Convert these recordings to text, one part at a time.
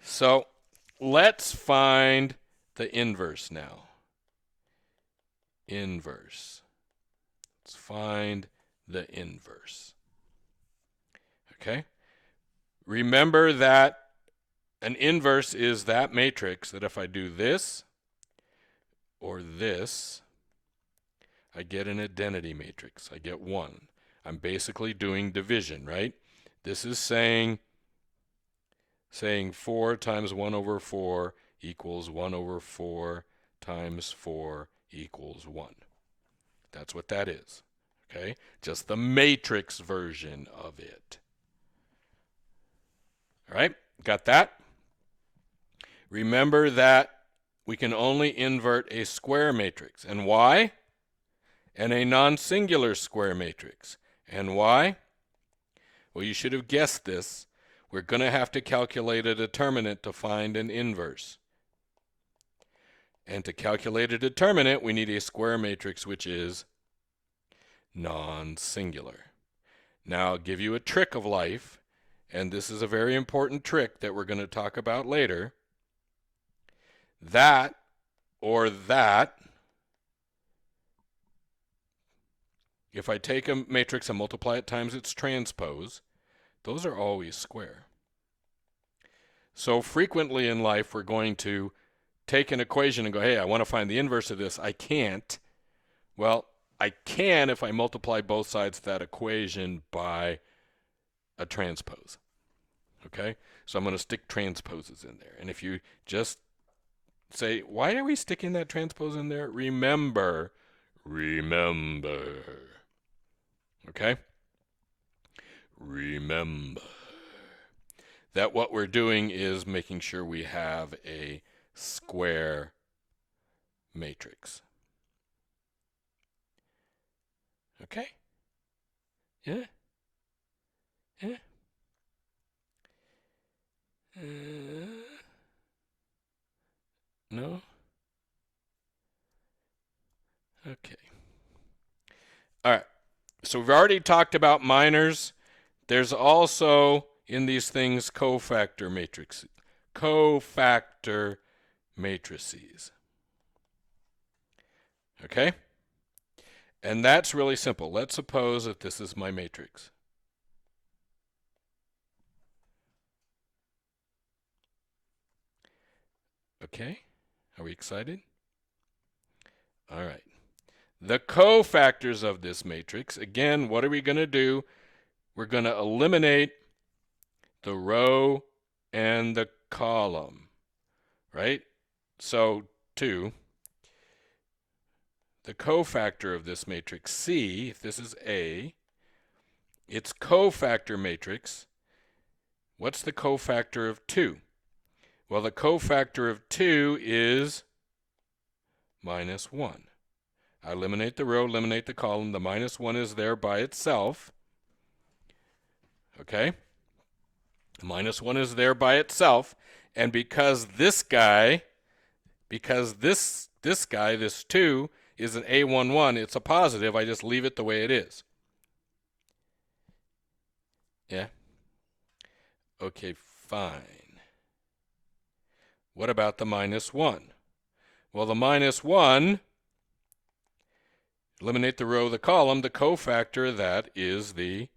So let's find the inverse now. Inverse. Let's find the inverse. Okay? Remember that an inverse is that matrix that if I do this or this, I get an identity matrix. I get 1. I'm basically doing division, right? This is saying 4 times 1 over 4 equals 1 over 4 times 4 equals 1. That's what that is. Okay? Just the matrix version of it. All right? Got that? Remember that we can only invert a square matrix. And why? And a non-singular square matrix. And why? Well, you should have guessed this. We're going to have to calculate a determinant to find an inverse. And to calculate a determinant, we need a square matrix which is non-singular. Now, I'll give you a trick of life, and this is a very important trick that we're going to talk about later. That or that, if I take a matrix and multiply it times its transpose, those are always square. So frequently in life, we're going to take an equation and go, hey, I want to find the inverse of this. I can't. Well, I can if I multiply both sides of that equation by a transpose. Okay? So I'm going to stick transposes in there. And if you just say, why are we sticking that transpose in there? Remember. Okay? Remember that what we're doing is making sure we have a square matrix. Okay? Yeah? Yeah? No? Okay. All right. So we've already talked about minors. There's also in these things cofactor matrices. Cofactor matrices. Okay? And that's really simple. Let's suppose that this is my matrix. Okay? Are we excited? All right. The cofactors of this matrix, again, what are we going to do? We're going to eliminate the row and the column, right? So 2, the cofactor of this matrix C, if this is A, its cofactor matrix, what's the cofactor of 2? Well, the cofactor of 2 is -1. I eliminate the row, eliminate the column. The -1 is there by itself. Okay? The -1 is there by itself. And because this guy, this 2, is an A11, it's a positive, I just leave it the way it is. Yeah? Okay, fine. What about the -1? Well, the -1, eliminate the row, the column, the cofactor of that is the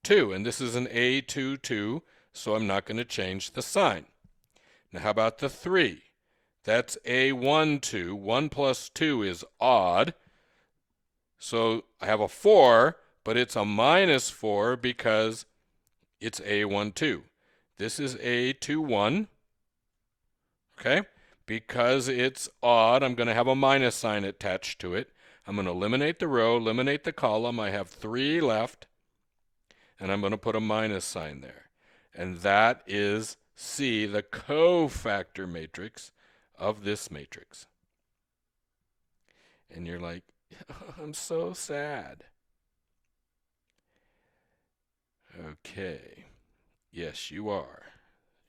2. And this is an A22, so I'm not going to change the sign. Now, how about the 3? That's A12. 1 plus 2 is odd. So I have a 4, but it's a -4 because it's A12. This is A21. Okay? Because it's odd, I'm going to have a minus sign attached to it. I'm going to eliminate the row, eliminate the column. I have 3 left, and I'm going to put a minus sign there. And that is C, the cofactor matrix of this matrix. And you're like, oh, I'm so sad. Okay. Yes, you are.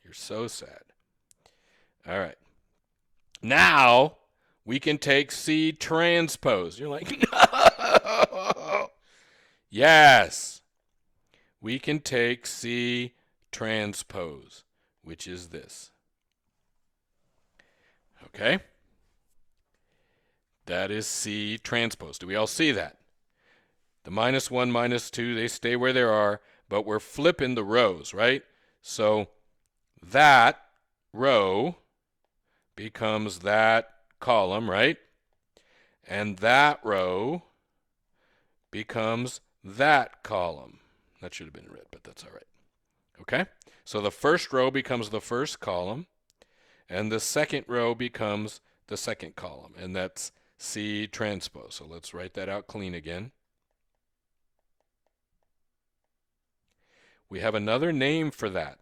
You're so sad. All right. Now we can take C transpose. You're like, no. Yes. We can take C transpose, which is this. Okay? That is C transpose. Do we all see that? The -1, -2, they stay where they are, but we're flipping the rows, right? So that row becomes that column, right? And that row becomes that column. That should have been red, but that's all right. Okay? So the first row becomes the first column, and the second row becomes the second column, and that's C transpose. So let's write that out clean again. We have another name for that.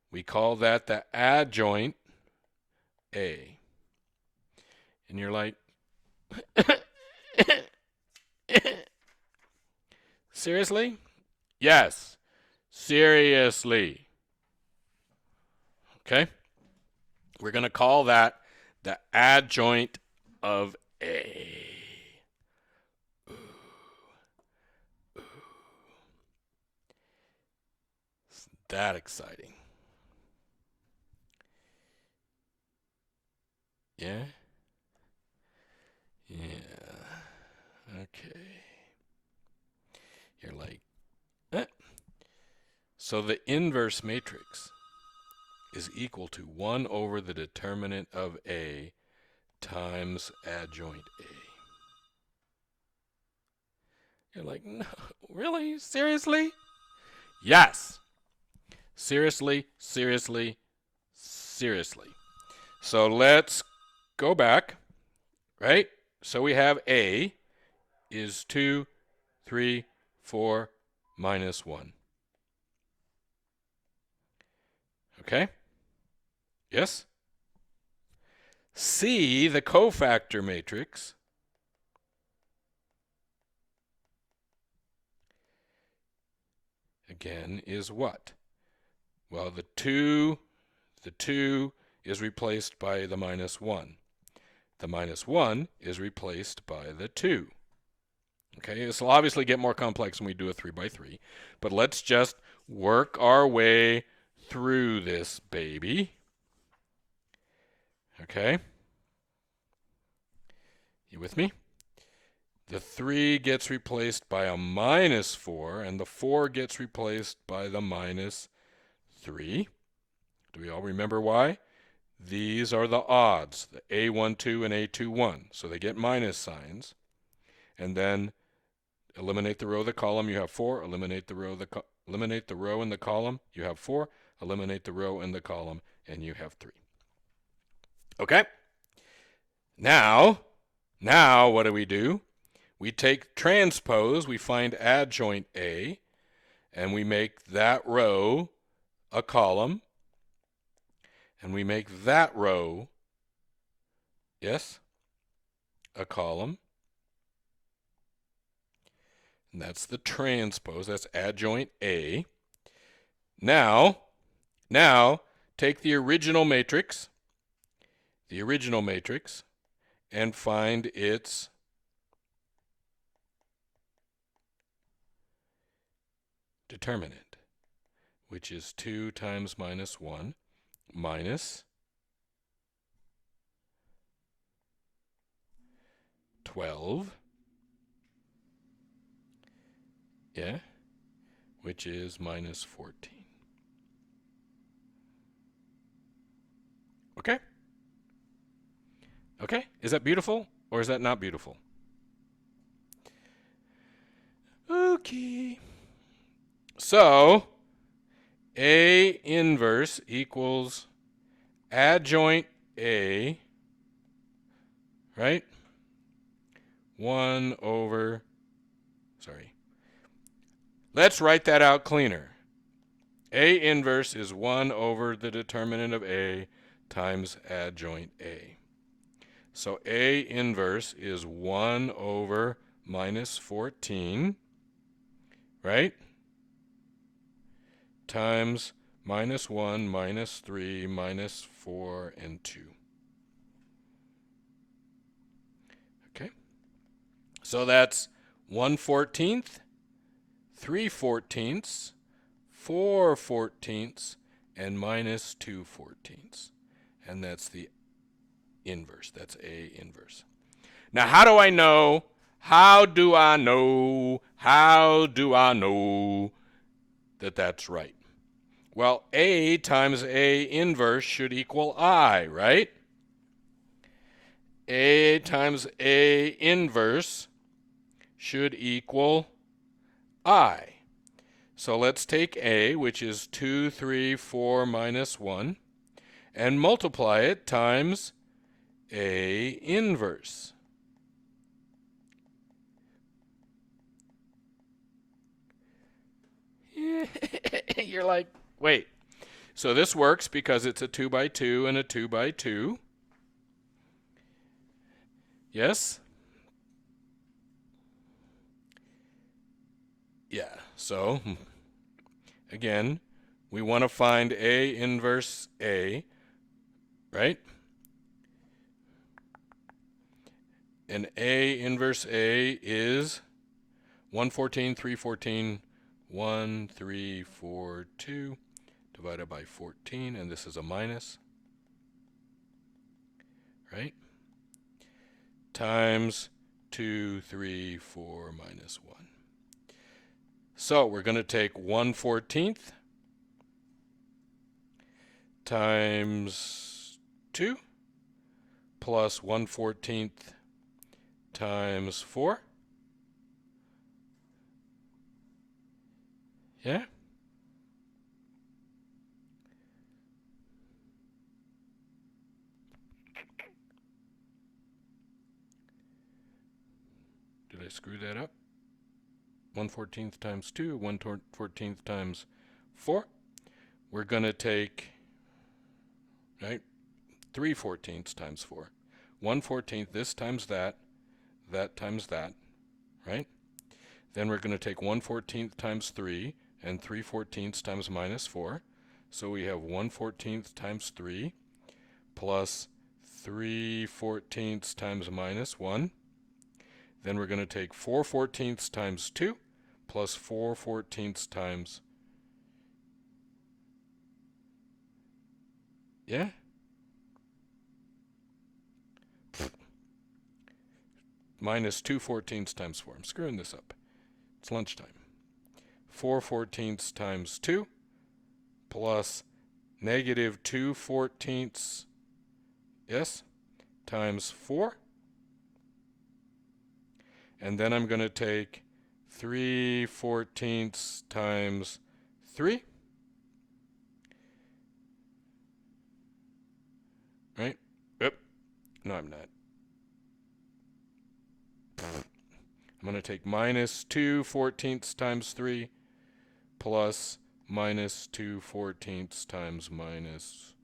We call that the adjoint A. And you're like, seriously? Yes, seriously. Okay? We're going to call that the adjoint of A. Ooh. Ooh. It's that exciting. Yeah? Yeah. Okay. You're like, eh. So the inverse matrix is equal to 1 over the determinant of A times adjoint A. You're like, no, really? Seriously? Yes. Seriously, seriously, seriously. So let's go back, right? So we have A is 2, 3, 4, -1. Okay? Yes? C, the cofactor matrix, again, is what? Well, the 2 is replaced by the -1. The -1 is replaced by the 2. Okay, this will obviously get more complex when we do a 3 by 3, but let's just work our way through this baby. Okay? You with me? The 3 gets replaced by a -4, and the 4 gets replaced by the -3. Do we all remember why? These are the odds, the A12 and A21, so they get minus signs. And then eliminate the row of the column, you have 4. Eliminate the row in the column, you have 4. Eliminate the row in the column, and you have 3. Okay? Now what do? We take transpose, we find adjoint A, and we make that row a column, and we make that row, yes, a column. And that's the transpose, that's adjoint A. Now, take the original matrix, and find its determinant, which is 2 times -1 minus 12, yeah, which is -14. Okay? Okay? Is that beautiful or is that not beautiful? Okay. So, A inverse equals adjoint A, right? 1 over, let's write that out cleaner. A inverse is 1 over the determinant of A times adjoint A. So A inverse is 1 over -14, right? Times -1, -3, -4, and 2. Okay? So that's 1/14, 3/14, 4/14, and -2/14. And that's the inverse. That's A inverse. Now, how do I know? How do I know? How do I know that that's right? Well, A times A inverse should equal I, right? A times A inverse should equal I. So let's take A, which is 2, 3, 4 minus 1, and multiply it times A inverse. You're like, wait. So this works because it's a 2 by 2 and a 2 by 2. Yes? Yeah. So, again, we want to find A inverse A, right? And A inverse A is 114, 314, 1, 3, 4, 2 divided by 14, and this is a minus, right? Times 2, 3, 4 minus 1. So we're going to take 1/14 times 2 plus 1/14 times 4. Yeah? Did I screw that up? 1/14 times 2, 1/14 times 4. We're going to take, right, 3/14 times 4. 1/14, this times that times that, right? Then we're going to take 1/14 times 3 and 3/14 times minus 4. So we have 1/14 times 3 plus 3/14 times minus 1. Then we're going to take 4/14 times 2 plus 4/14 times, yeah? Minus 2/14 times 4. I'm screwing this up. It's lunchtime. 4/14 times 2 plus negative 2/14, yes, times 4. And then I'm going to take 3/14 times 3. Right? Yep. No, I'm not. I'm going to take minus 2/14 times 3 plus minus 2/14 times minus.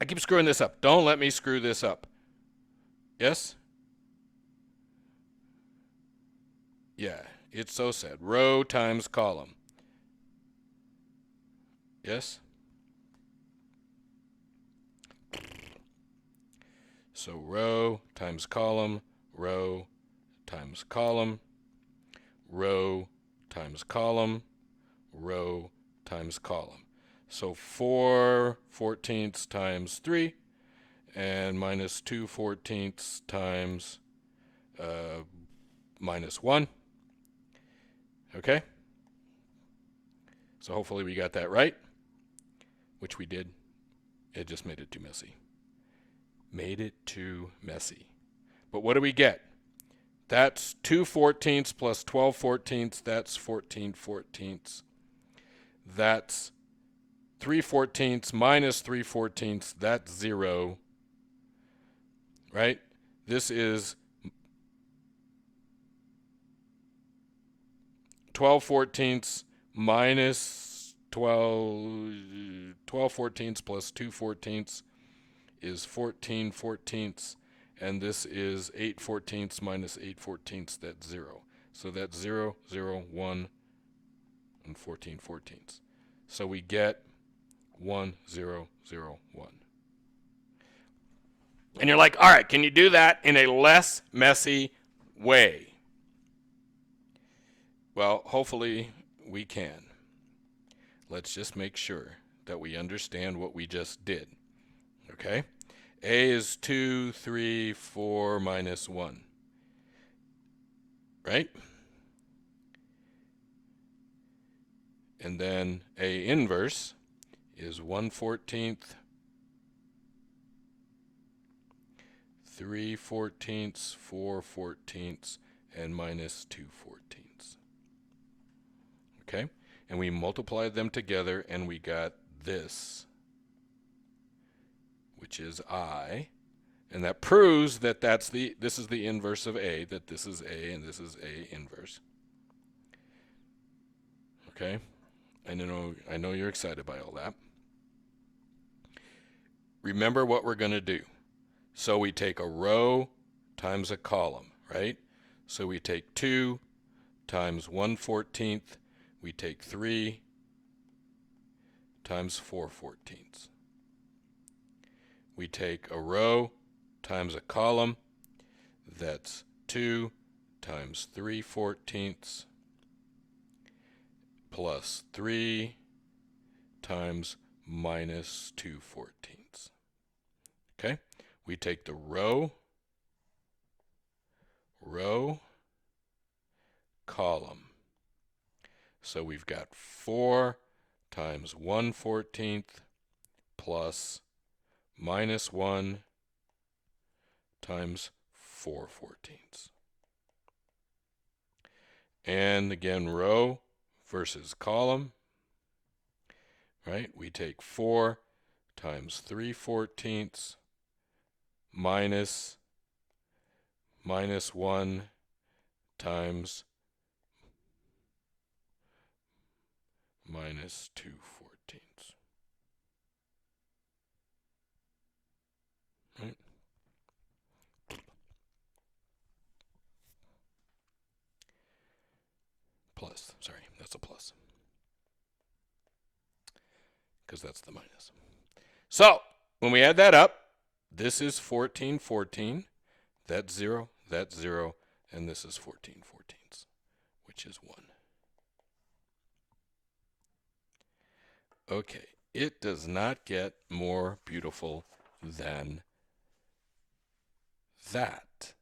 I keep screwing this up. Don't let me screw this up. Yes? Yeah, it's so sad. Row times column. Yes? So row times column, row times column, row times column, row times column. So 4/14 times 3 and minus 2/14 times minus 1. Okay? So hopefully we got that right, which we did. It just made it too messy. Made it too messy. But what do we get? That's 2/14 plus 12/14. That's 14/14. That's 3/14 minus 3/14. That's 0. Right? This is 12/14 minus 12/14 plus 2/14 is 14/14, and this is 8/14 minus 8/14. That's 0. So that's 0, 0, 1, and 14/14. So we get 1, 0, 0, 1. And you're like, all right, can you do that in a less messy way? Well, hopefully we can. Let's just make sure that we understand what we just did. Okay? A is 2, 3, 4, minus 1. Right? And then A inverse is 1/14, 3/14, 4/14, and minus 2/14. Okay? And we multiplied them together and we got this, which is I. And that proves that this is the inverse of A, that this is A and this is A inverse. Okay? I know you're excited by all that. Remember what we're going to do. So we take a row times a column, right? So we take 2 times 1/14. We take 3 times 4/14. We take a row times a column. That's 2 times 3/14 plus 3 times minus 2/14. Okay? We take the row, column. So we've got 4 times 1/14 plus minus 1 times 4/14. And again, row versus column, right? We take 4 times 3/14 minus 1 times minus 2/14. Right? Plus, sorry, that's a plus, because that's the minus. So, when we add that up, this is 14/14, that's 0, and this is 14/14, which is 1. Okay, it does not get more beautiful than that.